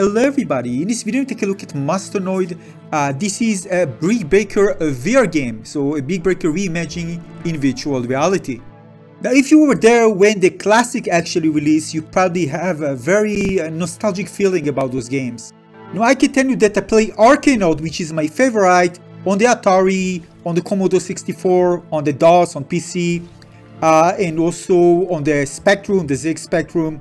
Hello everybody, in this video take a look at Masternoid. This is a Brick Breaker VR game, so a Brick Breaker reimagining in virtual reality. Now if you were there when the classic actually released, you probably have a very nostalgic feeling about those games. Now I can tell you that I play Arkanoid, which is my favorite, on the Atari, on the Commodore 64, on the DOS, on PC, and also on the Spectrum, the ZX Spectrum.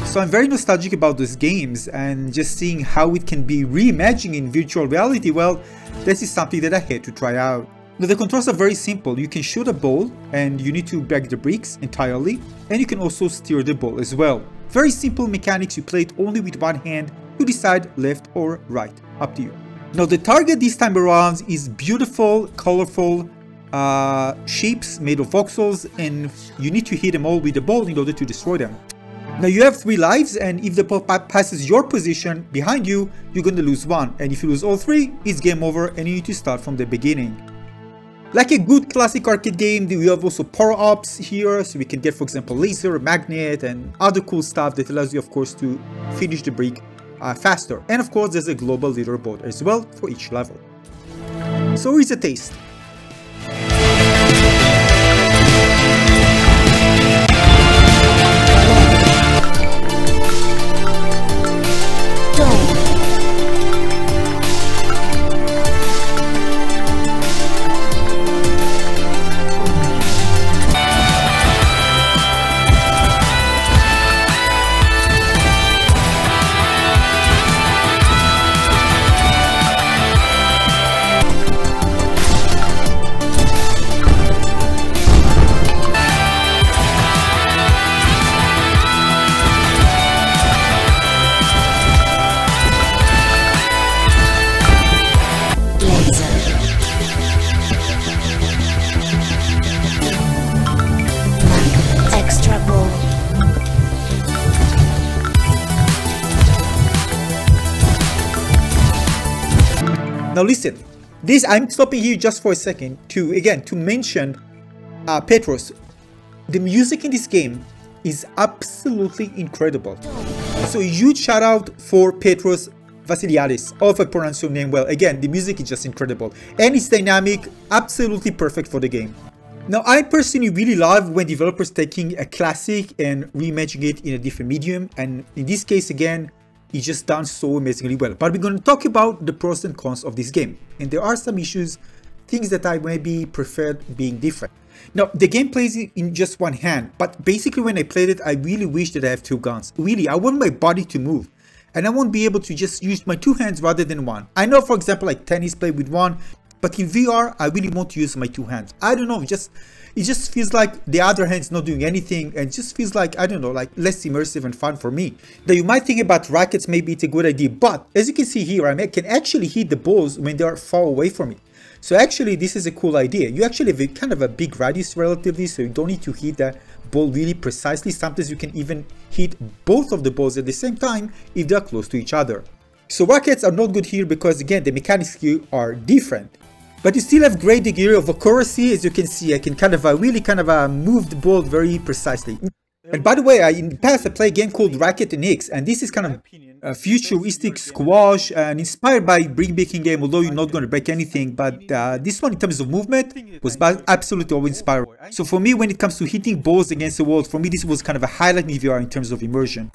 So I'm very nostalgic about those games, and just seeing how it can be reimagined in virtual reality, well, this is something that I had to try out. Now the controls are very simple. You can shoot a ball and you need to break the bricks entirely, and you can also steer the ball as well. Very simple mechanics. You play it only with one hand. You decide left or right, up to you. Now the target this time around is beautiful, colorful shapes made of voxels, and you need to hit them all with the ball in order to destroy them. Now you have 3 lives, and if the ball passes your position behind you, you're going to lose 1, and if you lose all 3, it's game over and you need to start from the beginning. Like a good classic arcade game, we have also power-ups here, so we can get, for example, laser, magnet, and other cool stuff that allows you, of course, to finish the brick faster. And of course, there's a global leaderboard as well for each level. So here's a taste. Now listen, I'm stopping here just for a second to mention Petros. The music in this game is absolutely incredible. So a huge shout out for Petros Vasiliadis, if I pronounce your name well. Again, the music is just incredible and it's dynamic, absolutely perfect for the game. Now I personally really love when developers taking a classic and reimagining it in a different medium, and in this case again, it's just done so amazingly well. But we're going to talk about the pros and cons of this game, and there are some issues, things that I maybe preferred being different. Now the game plays in just one hand, but basically when I played it, I really wish that I have 2 guns. Really, I want my body to move, and I won't be able to just use my 2 hands rather than one. I know, for example, like tennis play with one, but in VR I really want to use my 2 hands. I don't know, it just feels like the other hand's not doing anything, and it just feels like, I don't know, like less immersive and fun for me. Now you might think about rackets, maybe it's a good idea, but as you can see here, I can actually hit the balls when they are far away from me. So actually this is a cool idea. You actually have kind of a big radius relatively, so you don't need to hit that ball really precisely. Sometimes you can even hit both of the balls at the same time if they are close to each other. So rackets are not good here because again, the mechanics here are different. But you still have great degree of accuracy. As you can see, I can really move the ball very precisely. And by the way, in the past I played a game called Racket and X, and this is kind of a futuristic squash and inspired by brick breaking game, although you're not going to break anything. But this one in terms of movement was absolutely inspiring. So for me, when it comes to hitting balls against the wall, for me this was kind of a highlight in VR in terms of immersion.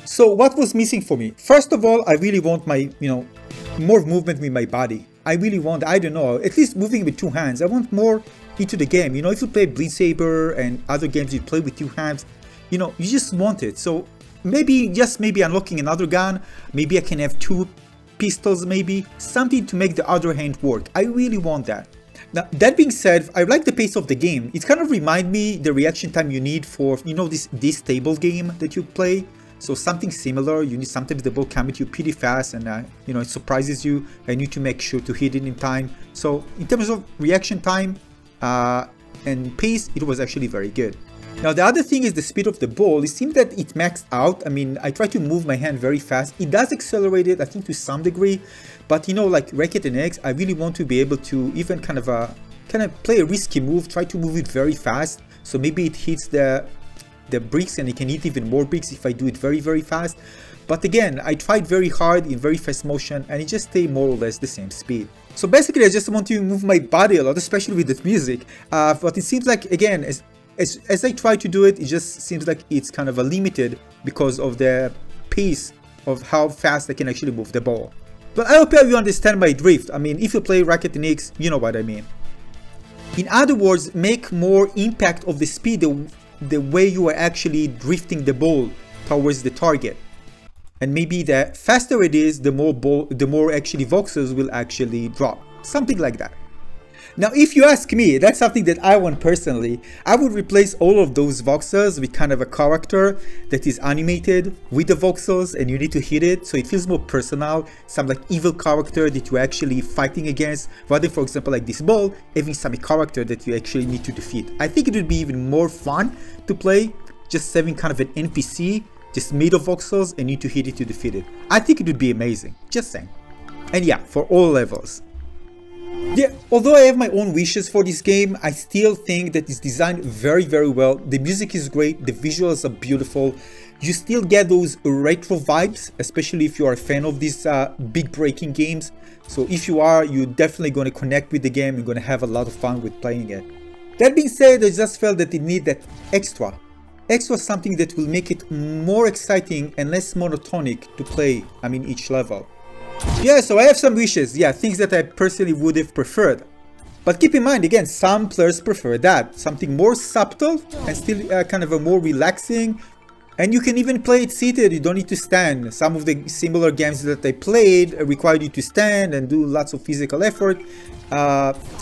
So what was missing for me? First of all, I really want my, more movement with my body. I really want, I don't know, at least moving with 2 hands. I want more into the game. If you play Bleed Saber and other games you play with 2 hands, you just want it. So maybe unlocking another gun, maybe I can have 2 pistols, maybe something to make the other hand work. I really want that. Now, that being said, I like the pace of the game. It kind of reminds me the reaction time you need for, this table game that you play. So something similar. You need, sometimes the ball comes at you pretty fast, and it surprises you. I need to make sure to hit it in time. So in terms of reaction time and pace, it was actually very good. Now the other thing is the speed of the ball. It seems that it maxed out. I mean, I try to move my hand very fast. It does accelerate it, I think, to some degree. But you know, like Racket and Eggs, I really want to be able to even kind of play a risky move, try to move it very fast. So maybe it hits the bricks and it can hit even more bricks if I do it very, very fast. But again, I tried very hard in very fast motion and it just stayed more or less the same speed. So basically, I just want to move my body a lot, especially with the music. But it seems like, again, as I try to do it, it just seems like it's kind of limited because of the pace of how fast I can actually move the ball. But I hope you understand my drift. I mean, if you play Racket and X, you know what I mean. In other words, make more impact of the speed the way you are actually drifting the ball towards the target. And maybe the faster it is, the more actually voxels will actually drop. Something like that. Now, if you ask me, that's something that I want personally. I would replace all of those voxels with kind of a character that is animated with the voxels and you need to hit it, so it feels more personal, some like evil character that you're actually fighting against, rather, for example, like this ball, having some character that you actually need to defeat. I think it would be even more fun to play, just having kind of an NPC, just made of voxels and need to hit it to defeat it. I think it would be amazing, just saying. And yeah, for all levels. Yeah, although I have my own wishes for this game, I still think that it's designed very, very well. The music is great, the visuals are beautiful. You still get those retro vibes, especially if you are a fan of these big breaking games. So if you are, you're definitely going to connect with the game and going to have a lot of fun with playing it. That being said, I just felt that it needed that extra something that will make it more exciting and less monotonic to play, I mean, each level. Yeah, so I have some wishes, yeah, things that I personally would have preferred. But keep in mind, again, some players prefer that. Something more subtle and still kind of a more relaxing. And you can even play it seated, you don't need to stand. Some of the similar games that I played required you to stand and do lots of physical effort.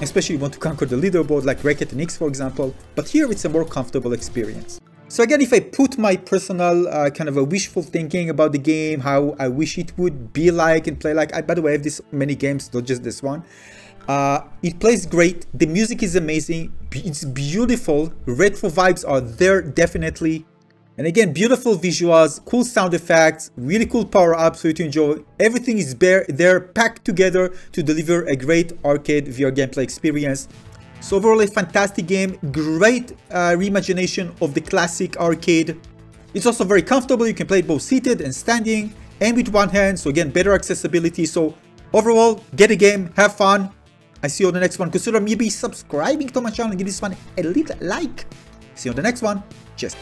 Especially if you want to conquer the leaderboard like Racket and X, for example. But here it's a more comfortable experience. So again, if I put my personal kind of a wishful thinking about the game, how I wish it would be like and play like, by the way, I have this many games, not just this one. It plays great, the music is amazing, it's beautiful, retro vibes are there definitely. And again, beautiful visuals, cool sound effects, really cool power-ups for you to enjoy. Everything is there packed together to deliver a great arcade VR gameplay experience. So overall, a fantastic game, great reimagination of the classic arcade. It's also very comfortable, you can play it both seated and standing and with one hand, so again, better accessibility. So overall, get a game, have fun. I see you on the next one. Consider maybe subscribing to my channel and give this one a little like. See you on the next one. Cheers.